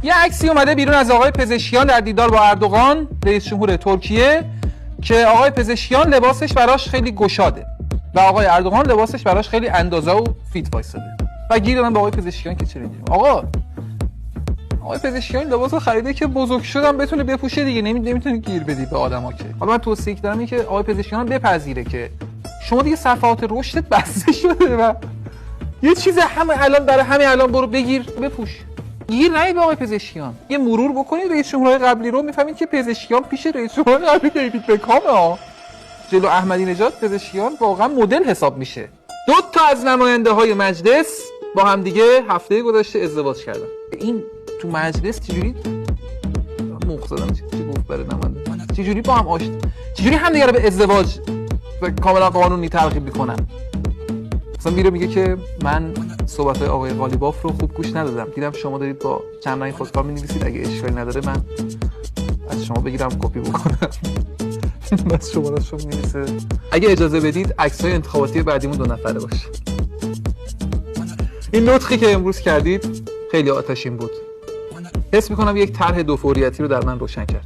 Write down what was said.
یه عکسی اومده بیرون از آقای پزشکیان در دیدار با اردوغان رئیس جمهور ترکیه که آقای پزشکیان لباسش براش خیلی گشاده و آقای اردوغان لباسش براش خیلی اندازه و فیت وایساده و گیر دادن به آقای پزشکیان که چرا اینجوری. آقای پزشکیان لباسو خریده که بزرگ شدن بتونه بپوشه دیگه، نمیتونه گیر بدی به آدما که. حالا من توصیه دارم این که آقای پزشکیان بپذیره که شما دیگه صفحات رشدت بسته شده و یه چیز همین الان برو بگیر بپوش. گیر نهی به آقای پزشکیان. یه مرور بکنید رئیس جمهورهای قبلی رو، میفهمید که پزشکیان پیش رئیس جمهور قبلی دیوید بکامه جلو احمدی نژاد پزشکیان واقعا مدل حساب میشه. 2 تا از نماینده‌های مجلس با هم دیگه هفته گذشته ازدواج کردن. این تو مجلس چجوری مخزدم چی گفت برای نماینده، چجوری با هم چجوری هم دیگه رو به ازدواج و کاملا قانونی تلقیب میکنن. مثلا میگه که من صحبت‌های آقای قالیباف رو خوب گوش ندادم، دیدم شما دارید با چند رنگ خودکار می‌نویسید، اگه اشکالی نداره من از شما بگیرم کپی بکنم. بس شما را شما می‌نویسه اگه اجازه بدید عکس‌های انتخاباتی بعدیمون 2 نفره باشه. این نطقی که امروز کردید خیلی آتشین بود. حس می‌کنم یک طرح 2 فوریتی رو در من روشن کرد.